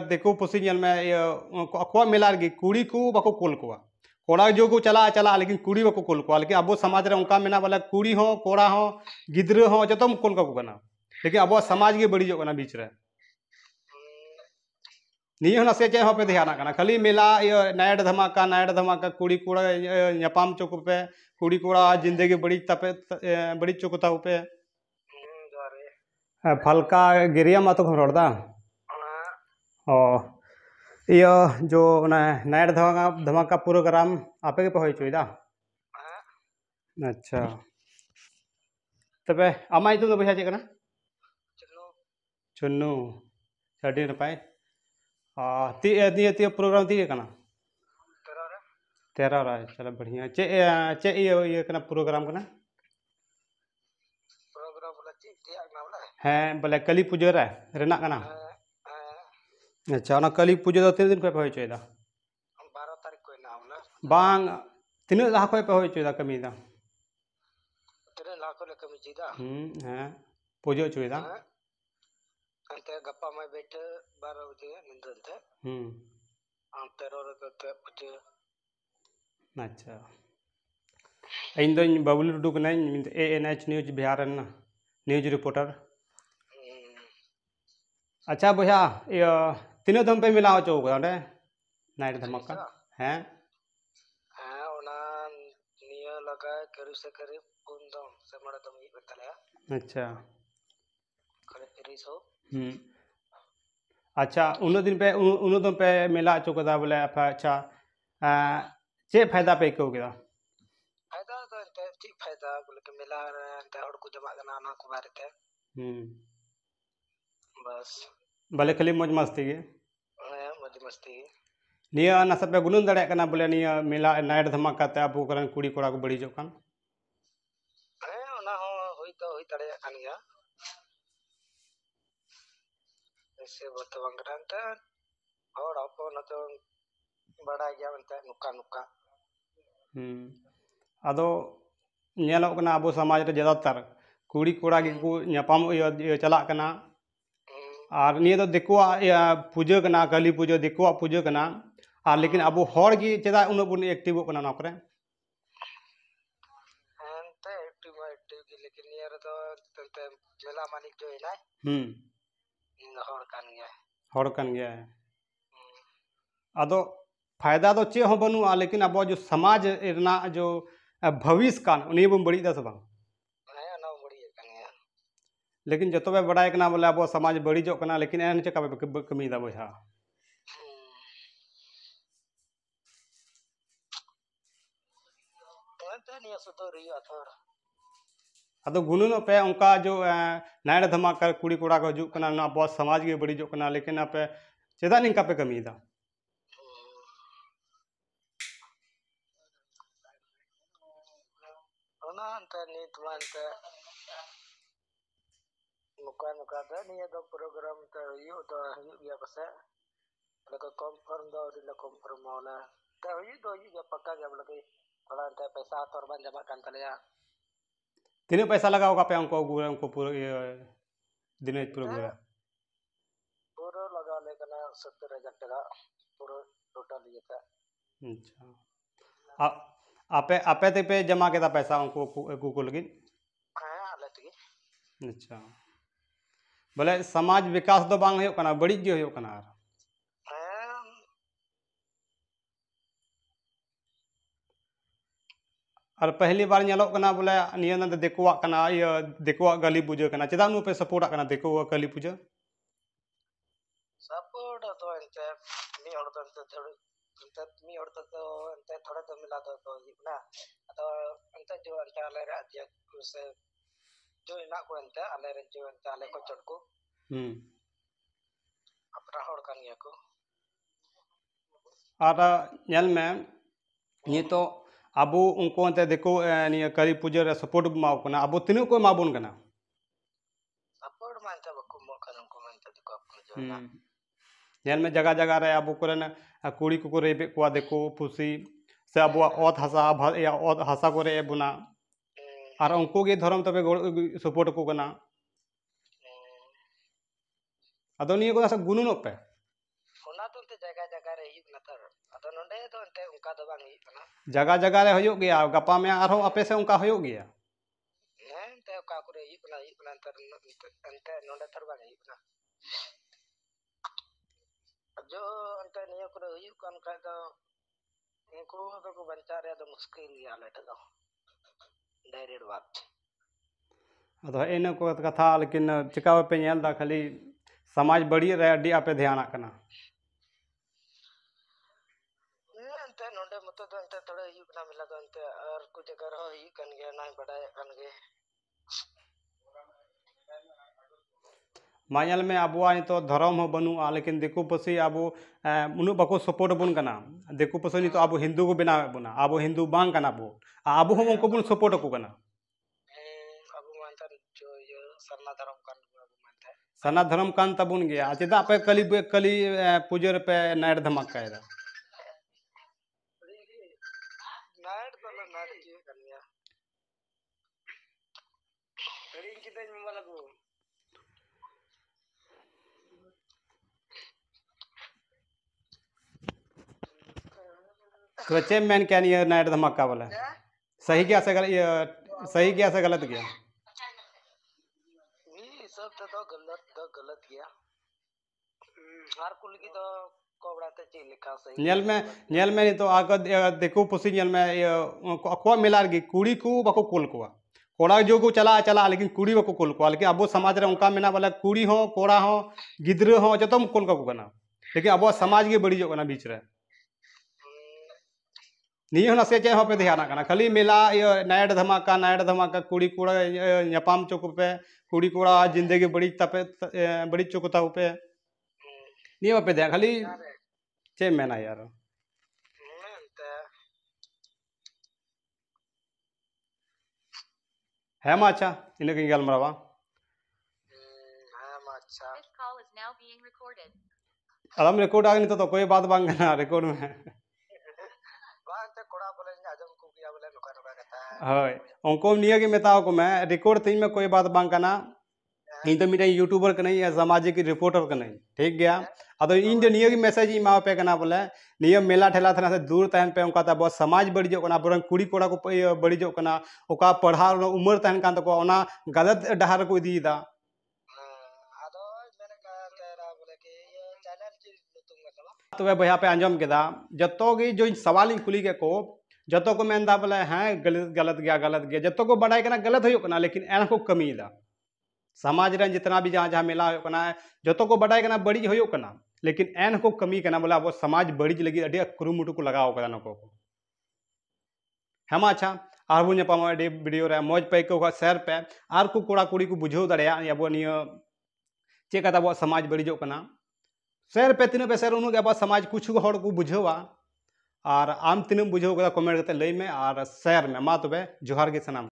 देखो पुसी में अको मेला रे कुड़ी को बाको कोल को कोड़ा जो को चला चला लेकिन कुड़ी बाको कोल को लेकिन अब समाज रे उनका मेना बोले कुड़ी हो कोड़ा हो गिद्र हो जतम कोल को कना लेकिन अब समाज के बड़ी जो कना बीच रे नियो ना से चे हो पे ध्यान कना खाली मेला नाइट धमाका कुड़ी कोड़ा न्यापाम चोक पे कुड़ी कोड़ा जिंदगी बड़ी तपे बड़ी चोकता पे फलका गिरिया मा तो रोड़ा ओ यो जो नाइट धमाका प्रोग्राम आपे के पे होय चोयदा अच्छा तबे आमा इतु दो बजा चे कना चुन्नू अडी नपाय ती प्रोग्राम ती कना 13 रा चलो बढ़िया चे चे ये कना प्रोग्राम कना हैं बोले कली पूजा रे रेना कना अच्छा ना कली पूजा दो 3 दिन पे होय चोयदा 12 तारीख को ना होला बांग तीन लाख पे होय चोयदा कमी दा 3 लाख को कमी चीदा हैं पूजा चोयदा अंते गप्पा में बैठे 12 बजे निंदनते अंतरो रे पूजा अच्छा इन दो बबलू टुडू कना ANH news Bihar news reporter अच्छा भैया तीन दम पे मिला चो ओडे नाइट धमाका हैं हां ओना निया लगा करू से करीब 3 दम से मड़ा दम ही बताया अच्छा करे 300 अच्छा उन दिन पे मेला चो कदा बोले अच्छा चे फायदा पे को केदा फायदा तो ठीक फायदा बोले के मेला रे हड़ को जमा कना ना को बारे ते बस भले खाली मौज मस्ती के मौज मस्ती निया ना सब पे गुनन दड़े कना बोले निया मेला नाइट धमाका ते अब करन कुड़ी कोड़ा को बड़ी जो कान ओना हो होई तो होई तड़े कान गया ऐसे बत वंगरान ते और आपो न तो बड़ा गया बनता नुका नुका अदो नेलो कना अब समाज रे ज्यादातर कुड़ी कोड़ा के को न्यापाम चला कना और निया तो दिकुआ पूजा कना काली पूजा दिकुआ पूजा कना और लेकिन अब हर की चेदा उन बुन एक्टिव कना ना करे अंते एक्टिव की लेकिन निया रे तो तंते मेला मालिक जो है ना हर कान गया है अदो फायदा तो चे हो बनुआ लेकिन अब जो समाज इतना जो भविष्य कान उन्हीं बम बड़ी दस बा लेकिन जो तो बड़ा कना बोले अब समाज बड़ी जो कना लेकिन एन चेका कमी दा बोझा अदो गुनुन पे उनका जो नाइट धमाका कुड़ी कोड़ा को हजू कना ना अब समाज के बड़ी जो कना लेकिन आपे चेदा निका पे कमी दा ओना अंते नीत मानते नुका नुका दे निया दो प्रोग्राम ते यो तो हयु गया पसे लको कंफर्म दो दिला कंफर्म होला ते हयु दो ये पक्का गया लगे थोड़ा अंते पैसा तोर बन जमा कान तलया तीन पैसा लगाओ का पे उनको पूरा दिन प्रोग्राम पूरा लगा ले कना 70,000 टका पूरा टोटल ये था अच्छा आपे आपे ते पे जमा केदा पैसा उनको को लगी हां आले तगी अच्छा बोले समाज विकास दो बांग हो कना बड़ी जो हो कना और पहली बार नेलो कना बोले निया न देखुआ कना ये देखुआ गली पूजा कना चेदा नु पे सपोर्ट कना देखुआ गली पूजा सपोर्ट तो अंते मी और तो अंते मी और तो अंते थोड़ा तो मिला तो ना तो अंते जो अंते आले रे अध्यक्ष से जो इना को अंते आले रे जो अंते आले को चटको अपना हड़ कान गया को और नेल में ये तो अबो उनको अंते देखो निया कली पूजा रे सपोर्ट माव कना अबो तिनु को माबुन कना सपोर्ट मानते बको मो कन को मानते देखो अपन जो नेल में जगह जगह रे अबो करन कुड़ी को रे को देखो पुसी से अबो ओत हसा या ओत हसा को रे बुना और उनको के धर्म तबे सपोर्ट को कना अदो निया को गुनुन पे ᱚᱱᱟ ᱫᱚ ᱮᱱᱛᱮ ᱡᱟᱭᱜᱟ ᱡᱟᱭᱜᱟ ᱨᱮ ᱦᱩᱭᱩᱜ ᱠᱟᱱᱟ ᱛᱚ ᱟᱫᱚ ᱱᱚᱰᱮ ᱫᱚ ᱮᱱᱛᱮ ᱚᱱᱠᱟ ᱫᱚ ᱵᱟᱝ ᱦᱩᱭᱩᱜ ᱠᱟᱱᱟ जगह जगह रे हुयुग गया गपा में आरो अपे से उनका हुयुग गया ᱦᱮᱸ ᱮᱱᱛᱮ ᱚᱠᱟ ᱠᱚᱨᱮ ᱦᱩᱭᱩᱜ ᱠᱟᱱᱟ ᱮᱱᱛᱮ ᱱᱚᱰᱮ ᱛᱚ ᱵᱟᱝ ᱦᱩᱭᱩᱜ ᱠᱟᱱᱟ जो एंते निया करे हुयुग कान खाय दो उनको तो को बंचा रे दो मुश्किल गया लेटे दो डायरेक्ट बात अदो इन को कथा लेकिन चिका पे नेल दा खाली समाज बड़ी रे अड्डी आपे ध्यान आकना एंते नोंडे मत दो एंते थोड़े हुयुग ना मिला दो एंते और कुछ जगह रहो हुयुग कान गया ना बड़ाय कान गे मायल में आबुआ तो धर्म हो बनुआ लेकिन दिकु पसी आबु उनु बाको सपोर्ट बन कना दिकु पसी तो आबु हिंदू को बनावे बना आबु हिंदू बांग कना बो आबु हम उनको बन सपोर्ट को कना आबु मानता जो ये सरना धर्म कान आबु मानता सना धर्म कान तबुन गया चेदा पे कली कली पूजर पे नाइट धमाका है नाइट तो नाइट जी कन्या रिंग किते मला को तो चे मैन क्या नहीं नाइट धमाका वाला सही क्या से गलत सही क्या से गलत गया ये सब तो गलत गया हर कुल की तो कोबड़ाते ची लिखा सही नेल में नहीं तो आग देखो पुसी नेल में को मिलार गी कुड़ी को बको कोल को कोड़ा जो को चला लेकिन कुड़ी बको कोल को लेकिन अब समाज रे उनका मेना वाला कुड़ी हो कोड़ा हो गिद्र हो जतम कोल को कना लेकिन अब समाज के बड़ी जो कना बीच रे नहीं होना से चे हो पे ध्यान कना खाली मेला नाइट धमाका कुड़ी कोड़ा न्यापाम चौक पे कुड़ी कोड़ा जिंदगी बड़ी तपे बड़ी चौकता पे नहीं हो पे ध्यान खाली चे मेना यार है मा अच्छा इन्हें कहीं गल मरवा अदम रिकॉर्ड आगे नहीं तो कोई बात बांग ना रिकॉर्ड में हाय उनको निया के मेताओ को मैं रिकॉर्ड थी में कोई बात बांग करना इन तो मेरा यूट्यूबर का नहीं या सामाजिक रिपोर्टर का नहीं ठीक गया अदो इन जो निया की मैसेज मा पे करना बोले निया मेला ठेला थना से दूर तहन पे उनका बहुत समाज बड़ी जो कना बरन कुड़ी कोड़ा को बड़ी जो कना ओका पढ़ा उम्र तहन कान तो ओना गलत डहार को दी दा अदो मैंने कहा तेरा बोले कि ये चैनल की तुम मतलब तो वे भैया पे अंजम केदा जतो की जो सवाल खुली के को जतो को मेनदा बोले हैं गलत गया जतो को बड़ाई करना गलत हो कना लेकिन एन को कमी दा समाज रे जितना भी जहाँ जहाँ मेला होना है जो को बड़ाई करना बड़ी हो कना लेकिन एन को कमी करना बोला वो समाज बड़ी लगी अड़ी कुरुमुटु को लगाओ कदा नको हेमा अच्छा आर बो नेपाम अड़ी वीडियो रे मौज पे को शेयर पे आर को कोड़ा कुड़ी को बुझाव दड़िया अब नियो चे कदा वो समाज बड़ी जो कना शेयर पे तीन पे शेयर उनु अब समाज कुछ हड़ को बुझावा और आम तीन बुझाव कदा कमेंट करते लई में और शेयर में मा तबे जोहार गे सनाम